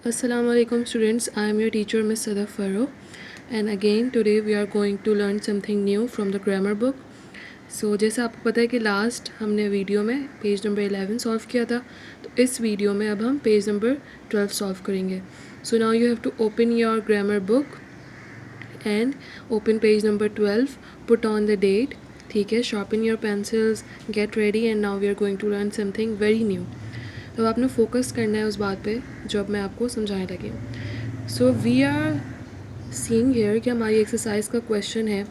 Assalamu alaikum students, I am your teacher Miss Sadaf Farooq, and again today we are going to learn something new from the grammar book. So जैसे आपको पता है कि last हमने video में page number 11 solve किया था, तो इस वीडियो में अब हम पेज नंबर 12 सॉल्व करेंगे. So now you have to open your grammar book and open page number 12, put on the date. ठीक है, sharpen your pencils, get ready and now we are going to learn something very new. तो आपने focus करना है उस बात पे जो अब मैं आपको समझाने लगी. So we are seeing here कि हमारी एक्सरसाइज का क्वेश्चन है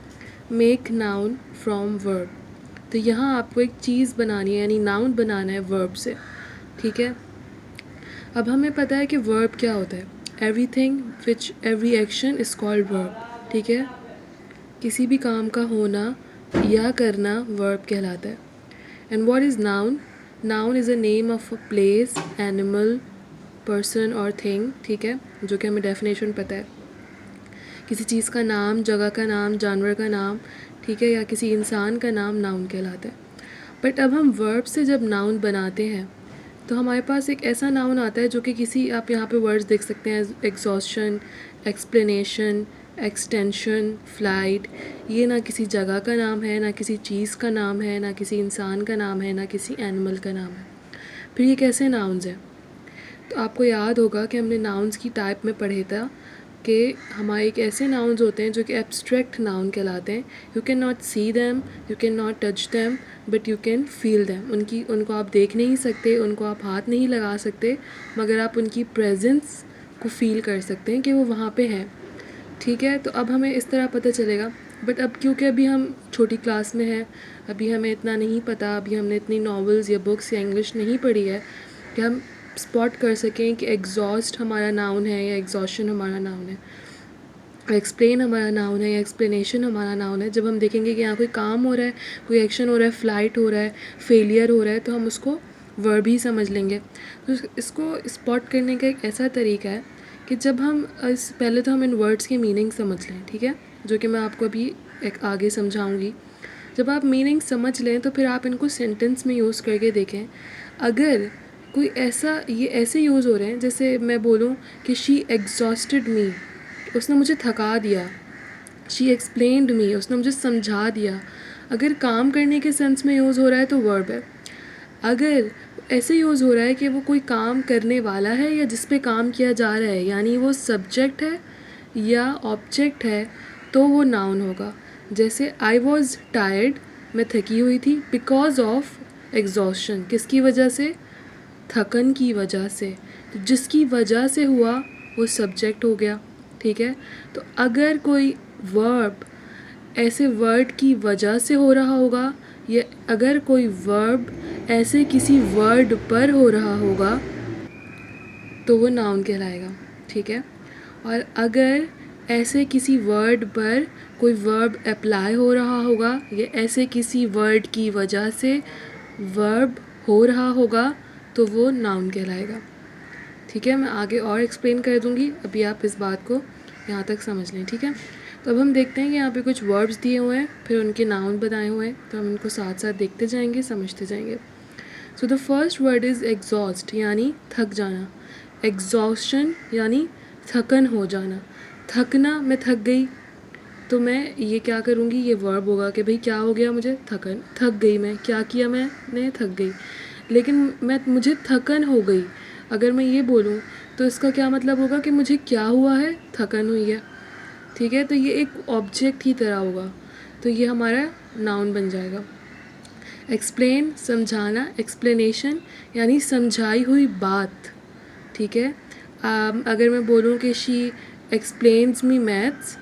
मेक नाउन फ्रॉम वर्ब. तो यहाँ आपको एक चीज़ बनानी है, यानी नाउन बनाना है वर्ब से. ठीक है, अब हमें पता है कि वर्ब क्या होता है. Everything which every action is called verb. ठीक है, किसी भी काम का होना या करना वर्ब कहलाता है. And what is noun? Noun is a name of a place, animal, person और थिंग. ठीक है, जो कि हमें डेफिनेशन पता है. किसी चीज़ का नाम, जगह का नाम, जानवर का नाम, ठीक है, या किसी इंसान का नाम नाउन कहलाता है. बट अब हम वर्ब से जब नाउन बनाते हैं तो हमारे पास एक ऐसा नाउन आता है जो कि किसी, आप यहाँ पे वर्ड्स देख सकते हैं, एग्जॉस्शन, एक्सप्लेनेशन, एक्सटेंशन, फ्लाइट. ये ना किसी जगह का नाम है, ना किसी चीज़ का नाम है, ना किसी इंसान का नाम है, ना किसी एनिमल का नाम है. फिर ये कैसे नाउन्स हैं? तो आपको याद होगा कि हमने नाउन्स की टाइप में पढ़े था कि हमारे एक ऐसे नाउन्स होते हैं जो कि एब्स्ट्रैक्ट नाउन कहलाते हैं. You can not see them, you can not touch them, but you can feel them. उनको आप देख नहीं सकते, उनको आप हाथ नहीं लगा सकते, मगर आप उनकी प्रेजेंस को फील कर सकते हैं कि वो वहाँ पे हैं. ठीक है, तो अब हमें इस तरह पता चलेगा. बट अब क्योंकि अभी हम छोटी क्लास में हैं, अभी हमें इतना नहीं पता, अभी हमने इतनी नॉवेल्स या बुक्स या इंग्लिश नहीं पढ़ी है कि हम स्पॉट कर सकें कि एग्जॉस्ट हमारा नाउन है या एग्जॉशन हमारा नाउन है, एक्सप्लेन हमारा नाउन है या एक्सप्लेनेशन हमारा नाउन है. जब हम देखेंगे कि यहाँ कोई काम हो रहा है, कोई एक्शन हो रहा है, फ़्लाइट हो रहा है, फेलियर हो रहा है, तो हम उसको वर्ब ही समझ लेंगे. तो इसको स्पॉट करने का एक ऐसा तरीका है कि जब हम पहले तो हम इन वर्ड्स के मीनिंग समझ लें. ठीक है, जो कि मैं आपको अभी एक आगे समझाऊंगी. जब आप मीनिंग समझ लें तो फिर आप इनको सेंटेंस में यूज़ करके देखें. अगर कोई ऐसा, ये ऐसे यूज़ हो रहे हैं जैसे मैं बोलूँ कि शी एग्जॉस्टेड मी, उसने मुझे थका दिया. शी एक्सप्लेन्ड मी, उसने मुझे समझा दिया. अगर काम करने के सेंस में यूज़ हो रहा है तो वर्ब है. अगर ऐसे यूज़ हो रहा है कि वो कोई काम करने वाला है या जिस पे काम किया जा रहा है, यानी वो सब्जेक्ट है या ऑब्जेक्ट है, तो वो नाउन होगा. जैसे आई वॉज टायर्ड, मैं थकी हुई थी, बिकॉज ऑफ एग्जॉशन, किसकी वजह से? थकन की वजह से. तो जिसकी वजह से हुआ वो सब्जेक्ट हो गया. ठीक है, तो अगर कोई वर्ब ऐसे वर्ड की वजह से हो रहा होगा, या अगर कोई वर्ब ऐसे किसी वर्ड पर हो रहा होगा, तो वो नाउन कहलाएगा. ठीक है, और अगर ऐसे किसी वर्ड पर कोई वर्ब अप्लाई हो रहा होगा या ऐसे किसी वर्ड की वजह से वर्ब हो रहा होगा, तो वो नाउन कहलाएगा. ठीक है, मैं आगे और एक्सप्लेन कर दूँगी, अभी आप इस बात को यहाँ तक समझ लें. ठीक है, तो अब हम देखते हैं कि यहाँ पे कुछ वर्ब्स दिए हुए हैं, फिर उनके नाउन बताए हुए हैं, तो हम इनको साथ साथ देखते जाएंगे, समझते जाएंगे. So the first word is exhaust, यानी थक जाना. एग्जॉस्शन यानी थकन हो जाना. थकना, मैं थक गई, तो मैं ये क्या करूँगी, ये वर्ब होगा कि भाई क्या हो गया, मुझे थकन, थक गई, मैं क्या किया, मैंने थक गई. लेकिन मुझे थकन हो गई, अगर मैं ये बोलूँ तो इसका क्या मतलब होगा कि मुझे क्या हुआ है, थकन हुई है. ठीक है, तो ये एक ऑब्जेक्ट की तरह होगा, तो ये हमारा नाउन बन जाएगा. एक्सप्लेन, समझाना, एक्सप्लेनेशन यानी समझाई हुई बात. ठीक है, अगर मैं बोलूँ कि शी एक्सप्लेन्स मी मैथ्स,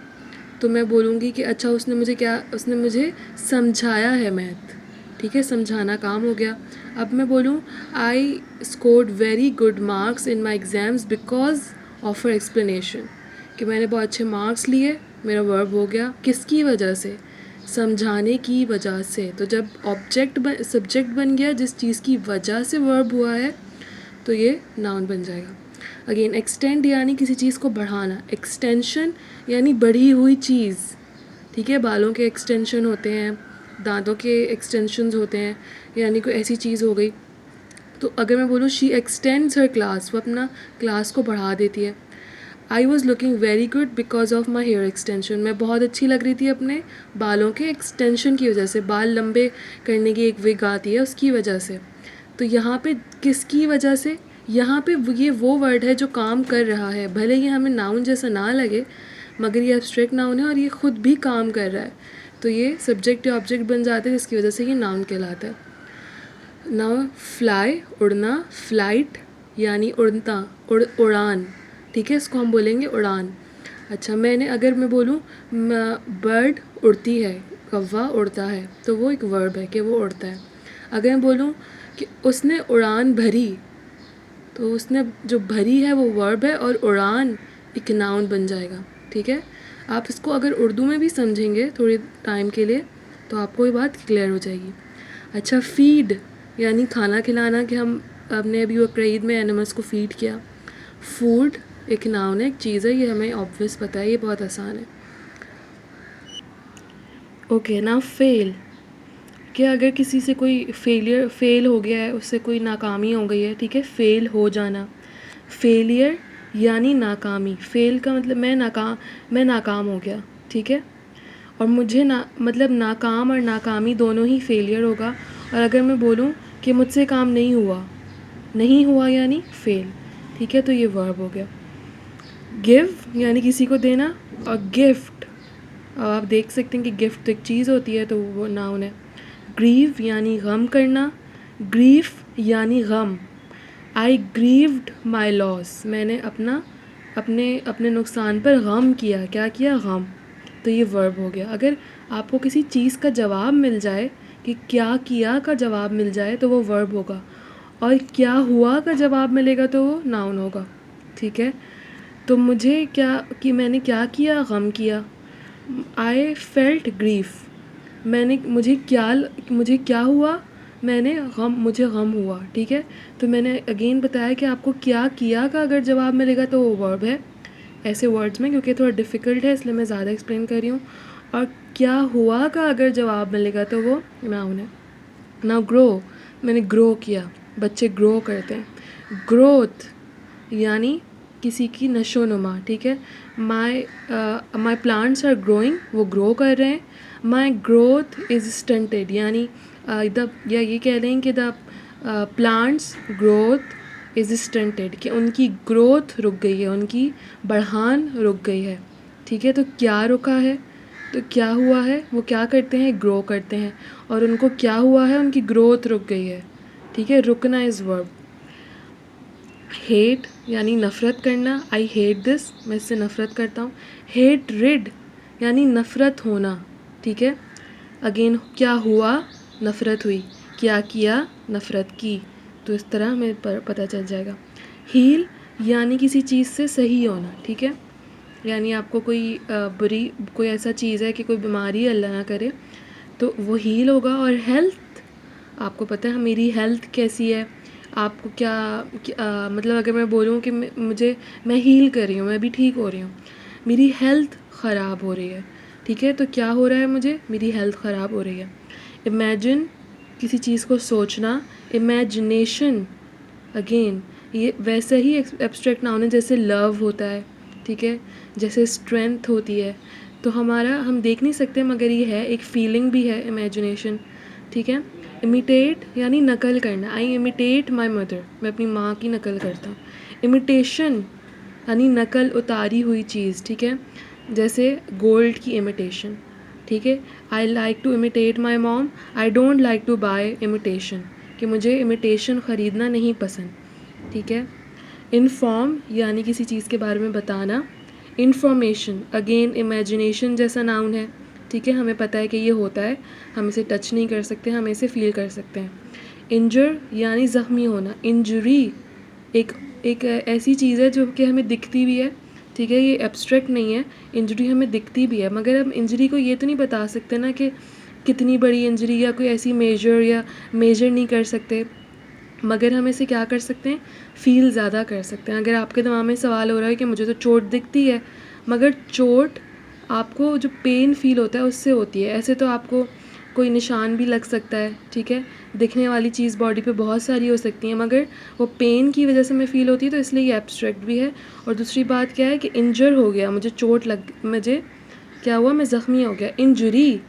तो मैं बोलूँगी कि अच्छा उसने मुझे समझाया है मैथ. ठीक है, समझाना काम हो गया. अब मैं बोलूँ I scored very good marks in my exams because of her explanation, कि मैंने बहुत अच्छे मार्क्स लिए, मेरा वर्ब हो गया, किसकी वजह से? समझाने की वजह से. तो जब सब्जेक्ट बन गया, जिस चीज़ की वजह से वर्ब हुआ है, तो ये नाउन बन जाएगा. अगेन, एक्सटेंड यानी किसी चीज़ को बढ़ाना. एक्सटेंशन यानी बढ़ी हुई चीज़. ठीक है, बालों के एक्सटेंशन होते हैं, दांतों के एक्सटेंशंस होते हैं, यानी कोई ऐसी चीज़ हो गई, तो अगर मैं बोलूँ शी एक्सटेंड्स हर क्लास, वो अपना क्लास को बढ़ा देती है। I was looking very good because of my hair extension, मैं बहुत अच्छी लग रही थी अपने बालों के एक्सटेंशन की वजह से, बाल लंबे करने की एक विग आती है उसकी वजह से। तो यहाँ पे किसकी वजह से, यहाँ पे ये वो वर्ड है जो काम कर रहा है, भले ये हमें नाउन जैसा ना लगे मगर ये एब्स्ट्रैक्ट नाउन है और ये ख़ुद भी काम कर रहा है, तो ये सब्जेक्ट या ऑब्जेक्ट बन जाते हैं जिसकी वजह से ये नाउन कहलाता है। नाउ फ्लाई उड़ना, फ्लाइट यानी उड़ना, उड़ान, ठीक है, इसको हम बोलेंगे उड़ान। अच्छा, अगर मैं बोलूँ बर्ड उड़ती है, कौवा उड़ता है, तो वो एक वर्ब है कि वो उड़ता है। अगर मैं बोलूँ कि उसने उड़ान भरी, तो उसने जो भरी है वो वर्ब है और उड़ान एक नाउन बन जाएगा, ठीक है। आप इसको अगर उर्दू में भी समझेंगे थोड़ी टाइम के लिए तो आपको ये बात क्लियर हो जाएगी। अच्छा, फीड यानी खाना खिलाना, कि हमने अभी बकरीद में एनिमल्स को फीड किया। फूड एक नाउन है, एक चीज़ है, ये हमें ऑब्वियस पता है, ये बहुत आसान है। ओके, नाउ फेल, कि अगर किसी से कोई फेल हो गया है, उससे कोई नाकामी हो गई है, ठीक है, फेल हो जाना। फेलियर यानी नाकामी, फेल का मतलब मैं नाकाम हो गया, ठीक है, और मुझे मतलब नाकाम और नाकामी दोनों ही फेलियर होगा। और अगर मैं बोलूँ कि मुझसे काम नहीं हुआ यानी फेल, ठीक है, तो ये वर्ब हो गया। गिव यानी किसी को देना, और गिफ्ट, आप देख सकते हैं कि गिफ्ट एक चीज़ होती है तो वो नाउन है। ग्रीव यानी गम करना, ग्रीफ यानी गम। आई ग्रीव्ड माई लॉस, मैंने अपने नुकसान पर गम किया, क्या किया, गम, तो ये वर्ब हो गया। अगर आपको किसी चीज़ का जवाब मिल जाए, कि क्या किया का जवाब मिल जाए, तो वो वर्ब होगा, और क्या हुआ का जवाब मिलेगा तो वो नाउन होगा, ठीक है। तो मैंने क्या किया, गम किया। आई फेल्ट ग्रीफ, मुझे क्या हुआ, मुझे गम हुआ, ठीक है। तो मैंने अगेन बताया कि आपको क्या किया का अगर जवाब मिलेगा तो वो वर्ब है ऐसे वर्ड्स में, क्योंकि थोड़ा डिफ़िकल्ट है इसलिए मैं ज़्यादा एक्सप्लेन कर रही हूँ। और क्या हुआ का अगर जवाब मिलेगा तो वो नाउन है। नाउ ग्रो, मैंने ग्रो किया, बच्चे ग्रो करते हैं। ग्रोथ यानी किसी की नशोनुमा, ठीक है। माई प्लांट्स आर ग्रोइंग, वो ग्रो कर रहे हैं। माई ग्रोथ इज़ स्टंटेड यानी या ये कह लें कि the plants growth is stunted, कि उनकी ग्रोथ रुक गई है, उनकी बढ़ान रुक गई है, ठीक है। तो क्या रुका है, तो क्या हुआ है, वो क्या करते हैं, ग्रो करते हैं, और उनको क्या हुआ है, उनकी ग्रोथ रुक गई है, ठीक है। रुकना इज़ वर्ब। हेट यानी नफ़रत करना, आई हेट दिस, मैं इससे नफ़रत करता हूँ। हेट रिड यानी नफ़रत होना, ठीक है। अगेन क्या हुआ, नफ़रत हुई, क्या किया, नफ़रत की, तो इस तरह हमें पता चल जाएगा। हील यानी किसी चीज़ से सही होना, ठीक है, यानी आपको कोई ऐसा चीज़ है कि कोई बीमारी अल्लाह ना करे तो वो हील होगा। और हेल्थ, आपको पता है मेरी हेल्थ कैसी है, आपको मतलब अगर मैं बोलूँ कि मैं हील कर रही हूँ, मैं भी ठीक हो रही हूँ, मेरी हेल्थ ख़राब हो रही है, ठीक है। तो क्या हो रहा है, मेरी हेल्थ ख़राब हो रही है। इमेजिन किसी चीज़ को सोचना, इमेजिनेशन अगेन ये वैसे ही एब्स्ट्रैक्ट नाउन है जैसे लव होता है, ठीक है, जैसे स्ट्रेंथ होती है। तो हम देख नहीं सकते मगर ये है, एक फीलिंग भी है इमेजिनेशन, ठीक है। इमिटेट यानी नकल करना, आई इमिटेट माई मदर, मैं अपनी माँ की नकल करता हूँ। इमिटेशन यानी नकल उतारी हुई चीज़, ठीक है, जैसे गोल्ड की इमिटेशन, ठीक है। I like to imitate my mom, I don't like to buy imitation, कि मुझे इमिटेशन ख़रीदना नहीं पसंद, ठीक है। इन्फॉर्म यानी किसी चीज़ के बारे में बताना। इन्फॉर्मेशन अगेन इमेजिनेशन जैसा नाउन है, ठीक है, हमें पता है कि ये होता है, हम इसे टच नहीं कर सकते, हम इसे फील कर सकते हैं। इंजर यानी ज़ख्मी होना। इंजरी एक ऐसी चीज़ है जो कि हमें दिखती भी है, ठीक है, ये एब्स्ट्रैक्ट नहीं है, इंजरी हमें दिखती भी है, मगर हम इंजरी को ये तो नहीं बता सकते ना कि कितनी बड़ी इंजरी, या कोई ऐसी मेजर नहीं कर सकते, मगर हम इसे क्या कर सकते हैं, फ़ील ज़्यादा कर सकते हैं। अगर आपके दिमाग में सवाल हो रहा है कि मुझे तो चोट दिखती है, मगर चोट आपको जो पेन फील होता है उससे होती है, ऐसे तो आपको कोई निशान भी लग सकता है, ठीक है। दिखने वाली चीज़ बॉडी पे बहुत सारी हो सकती हैं, मगर वो पेन की वजह से मैं फ़ील होती है, तो इसलिए ये एब्स्ट्रैक्ट भी है। और दूसरी बात क्या है कि इंजर हो गया, मुझे चोट लग, मुझे क्या हुआ, मैं ज़ख्मी हो गया। इंजरी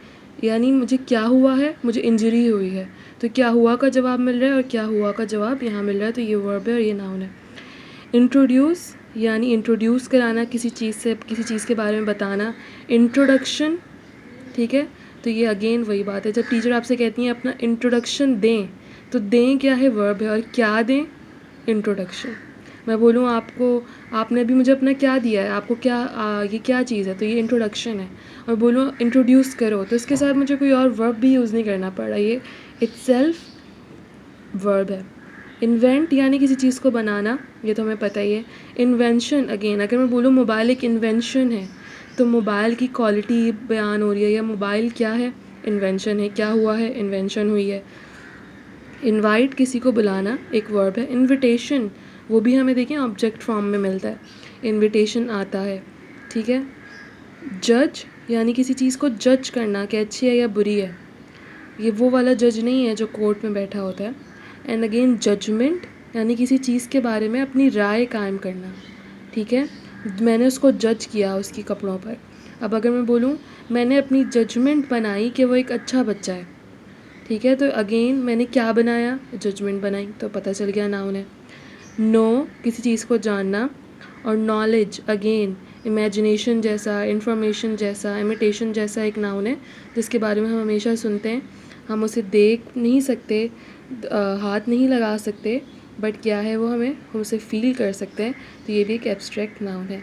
यानी मुझे क्या हुआ है, मुझे इंजरी हुई है। तो क्या हुआ का जवाब मिल रहा है और क्या हुआ का जवाब यहाँ मिल रहा है, तो ये वर्ब है और ये नाउन है। इंट्रोड्यूस यानी इंट्रोड्यूस कराना किसी चीज़ से, किसी चीज़ के बारे में बताना, इंट्रोडक्शन, ठीक है। तो ये अगेन वही बात है, जब टीचर आपसे कहती हैं अपना इंट्रोडक्शन दें, तो दें क्या है, वर्ब है, और क्या दें, इंट्रोडक्शन। मैं बोलूँ आपको, आपने अभी मुझे अपना क्या दिया है, आपको क्या ये क्या चीज़ है, तो ये इंट्रोडक्शन है। और बोलूँ इंट्रोड्यूस करो, तो इसके साथ मुझे कोई और वर्ब भी यूज़ नहीं करना पड़ रहा, ये इटसेल्फ वर्ब है। इन्वेंट यानी किसी चीज़ को बनाना, ये तो हमें पता ही है। इन्वेंशन अगेन, अगर मैं बोलूँ मोबाइल एक इन्वेंशन है, तो मोबाइल की क्वालिटी बयान हो रही है, या मोबाइल क्या है, इन्वेंशन है। क्या हुआ है, इन्वेंशन हुई है। इनवाइट किसी को बुलाना एक वर्ब है। इनविटेशन वो भी हमें देखें ऑब्जेक्ट फॉर्म में मिलता है, इनविटेशन आता है, ठीक है। जज यानी किसी चीज़ को जज करना कि अच्छी है या बुरी है, ये वो वाला जज नहीं है जो कोर्ट में बैठा होता है। एंड अगेन जजमेंट यानी किसी चीज़ के बारे में अपनी राय कायम करना, ठीक है। मैंने उसको जज किया उसकी कपड़ों पर। अब अगर मैं बोलूँ मैंने अपनी जजमेंट बनाई कि वो एक अच्छा बच्चा है, ठीक है, तो अगेन मैंने क्या बनाया, जजमेंट बनाई, तो पता चल गया नाउन है। नो किसी चीज़ को जानना, और नॉलेज अगेन इमेजिनेशन जैसा, इंफॉर्मेशन जैसा, इमिटेशन जैसा एक नाउन है, जिसके बारे में हम हमेशा सुनते हैं। हम उसे देख नहीं सकते, हाथ नहीं लगा सकते, बट क्या है वो, हम उसे फील कर सकते हैं। तो ये भी एक एब्स्ट्रैक्ट नाउन है।